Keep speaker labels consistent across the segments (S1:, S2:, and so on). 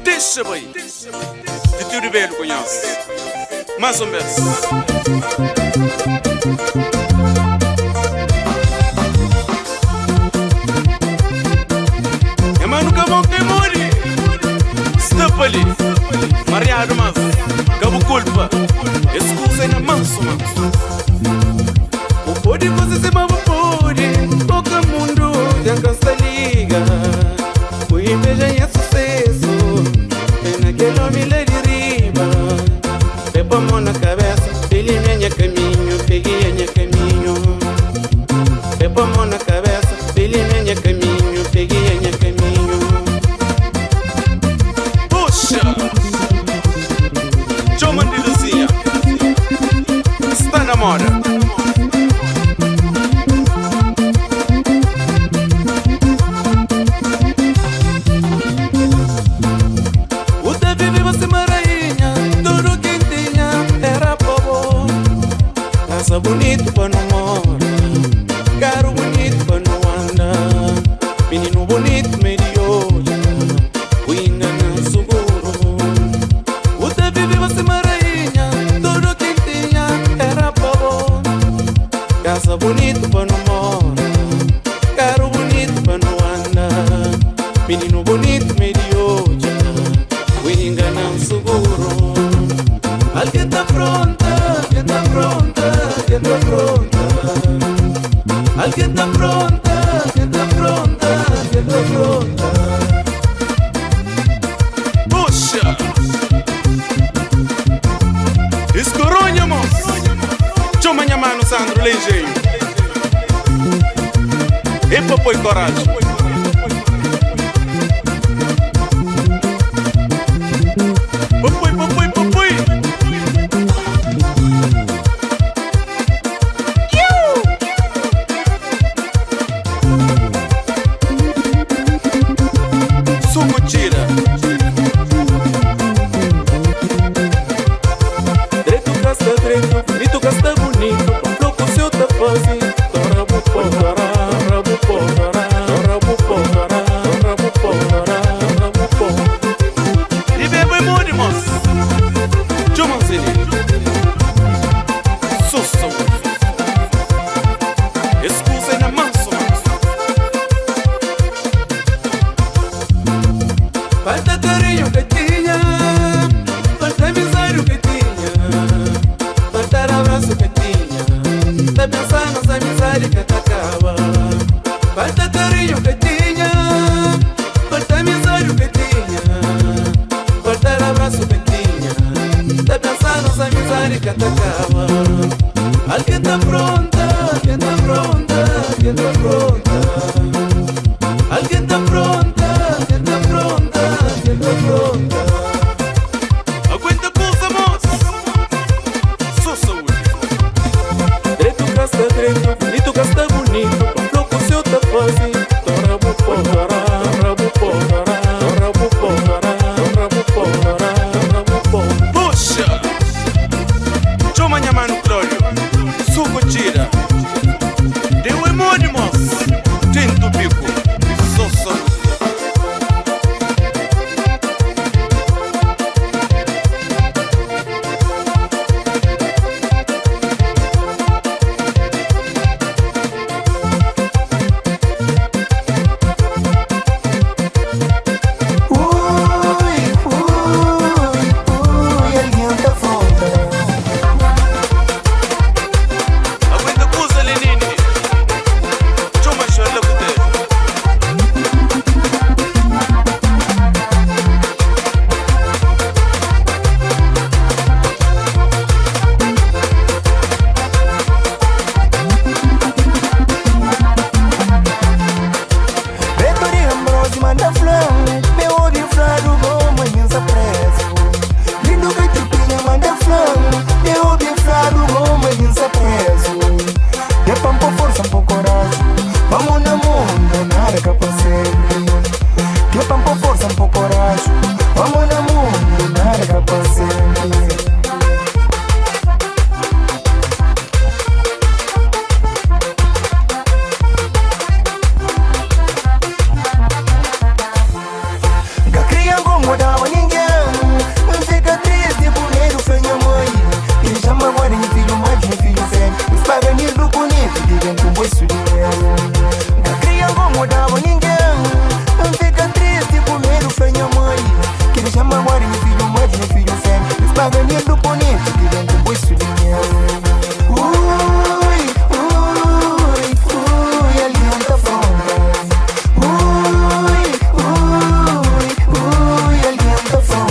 S1: Deixa bem, de teu velho conhece. Mais ou menos. É mano que bom que morre. Step ali, Mariado mas cabo culpa. Excusa aí na manso, manso. O pode fazer se mava pode. Pouca mundo já cansa liga. O inveja é sucesso. É naquele homem lá de riba. Pepa mão na cabeça, ele minha caminho, peguei minha caminho. Pepa mão na cabeça, ele minha caminho, peguei minha caminho. Puxa! Chama de Luzia, está na moda. Casa bonito pra não mora, carro bonito pra não andar, menino bonito medioja, ainda não seguro. O te vive você marainha, tudo quem tinha era pavô. Casa bonito pra não mora, carro bonito pra não andar, menino bonito medioja, ainda não seguro. Alguém tá pronta, alguém tá pronta. Alguém tá pronta, alguém tá pronta, alguém tá pronta, alguém tá pronta. Puxa! Escoronha, moço! Chama minha mano, Sandro, ligeiro. E papai coragem. Papai, papai, papai. Tira. Direito gasta direito, e tu gasta bonito. Comprou com seu tapazi. Torabu porra, rabu porra, torabu porra, rabu porra, rabu porra. E bebe muito, moço. Chumanzini. Susso. Excusa aí na manso, manso. Falta carinho que tinha, falta amizade que tinha, falta abraço que tinha, tá pensando nessa amizade que tá acaba. Falta carinho que tinha, falta amizade que tinha, falta abraço que tinha, tá pensando nessa amizade que tá acaba. Alguém tá pronta, alguém tá pronta, alguém tá pronta. Alguém tá pronta, alguém tá pronta, alguém tá pronta. Aguenta a pulsa, moço. Só saúde. Direito gasta direito, bonito gasta bonito. Comprou com seu tapazi. Torabu porra, rabu porra, torabu porra, torabu porra, torabu porra. Puxa! Chama minha mano, Clório. Suco tira. Deu emônio, moço. Tento bico.
S2: mudava ninguém. Não fica triste com medo, foi minha mãe. Que deixa memória, meu filho mãe, meu filho fé. Os paganinhos do bonito, que vem com bolso de mel. Ui, ui, ui, alienta fronda. Ui, ui, ui, alienta fronda.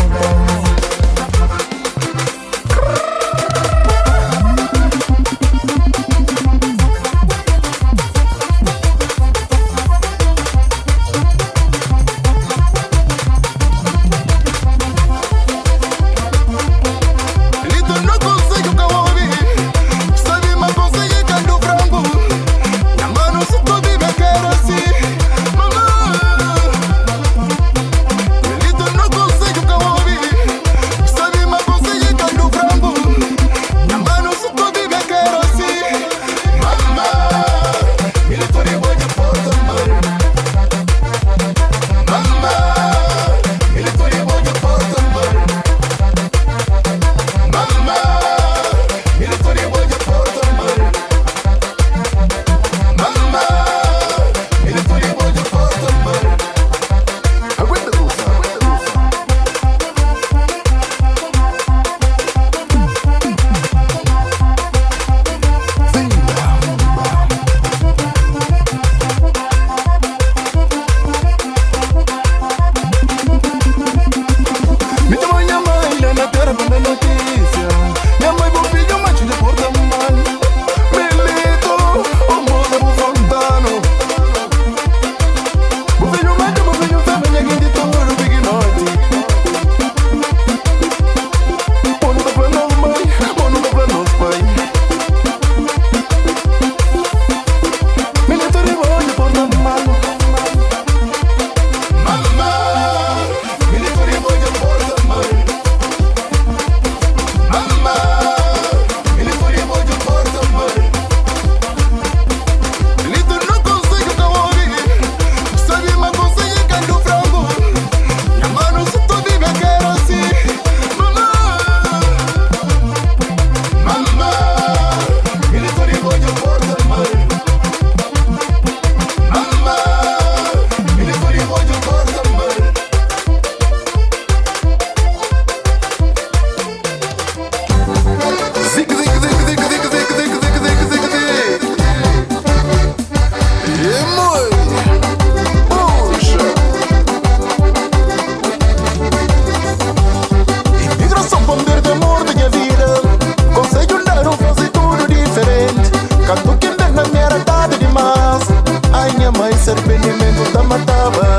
S2: Arrependimento da matava.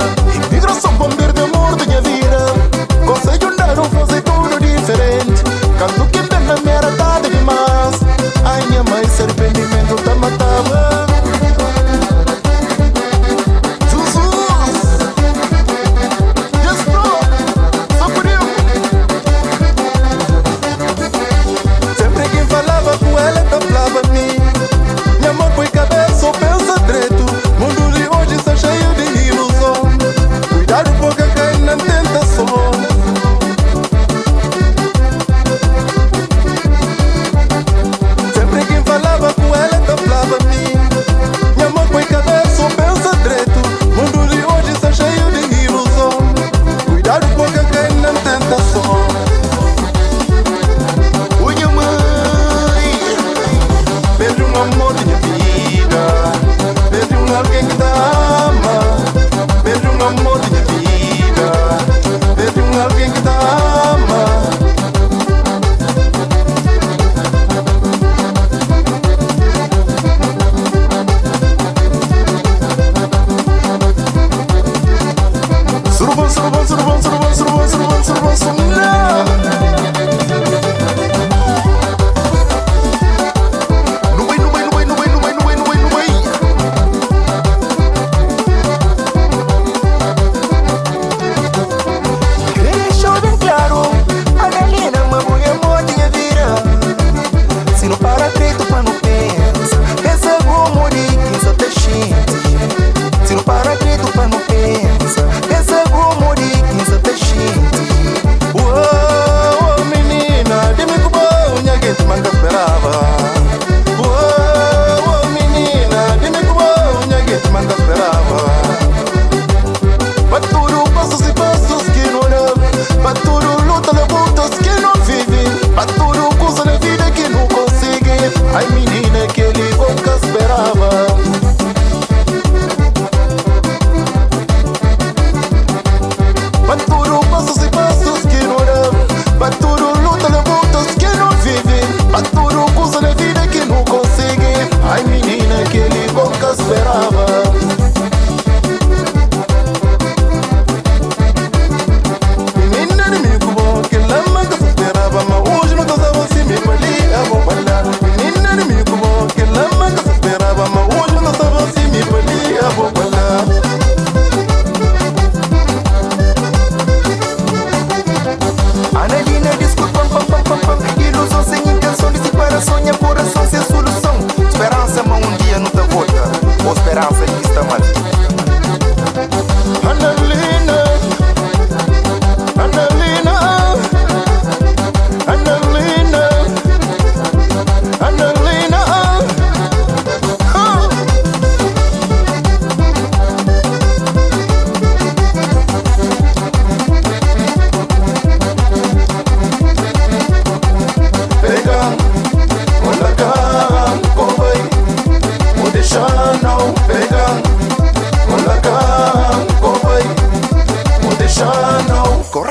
S2: Imigração para perder amor da minha vida. Conselho dar fazer tudo diferente. Canto que tem na minha tarde demais. Ai minha mãe, esse arrependimento da matava. Jesus, yes bro, só por eu. Sempre quem falava com ela tampava a mim. Minha mãe põe cabeça ou pensa direito. Mundo de hoje está cheio de ilusão. Cuidado porque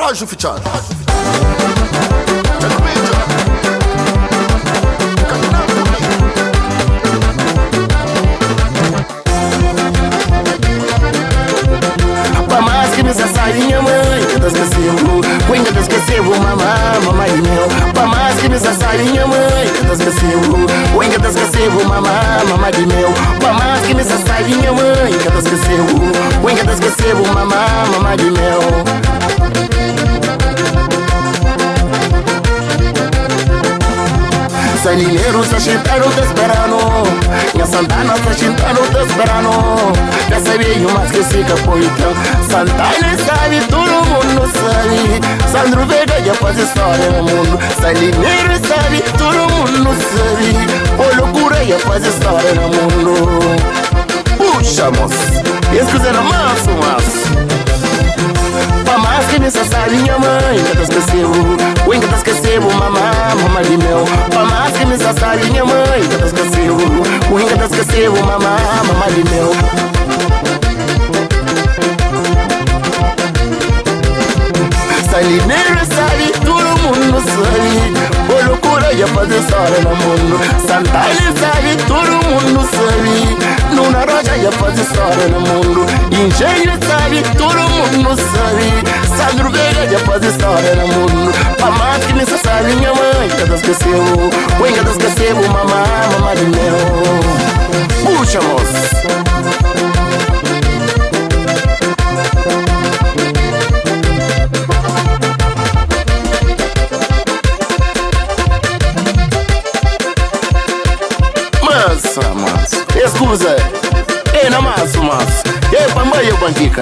S3: Rádio Fichado.
S2: Sainha mãe, que te esqueceu, cuinga te esqueceu, mamãe meu. Pra mais que me sainha mãe, que te esqueceu, cuinga te esqueceu, mamãe meu. Pra mais que me sainha mãe, que te esqueceu, cuinga te esqueceu, mamãe meu. Salineiro está chintando te esperando, minha Santana está chintando te esperando. Já sabia mais que se capoitão. Santana sabe, todo mundo sabe. Sandro Vega já faz história no mundo. Salineiro sabe, todo mundo sabe. O loucura já faz história no mundo. Puxa, moço, escusando maço. Pra mais que me sainha mãe, que te esqueceu, o que te esqueceu, mamãe meu. Pra mais que me sainha mãe, que te esqueceu, o que te esqueceu, mamãe meu. Salineiro sabe, todo mundo sabe. O loucura já faz história no mundo. Santana sabe, todo mundo sabe. Luna Roja já faz história no mundo. Engenho sabe, todo mundo sabe. Sandro Vega já faz história no mundo. Pra mais que me sabe, minha mãe, que te esqueceu, o que te esqueceu, mamãe meu. Puxa, moço. Escusa, não maço. E pambaia bandica.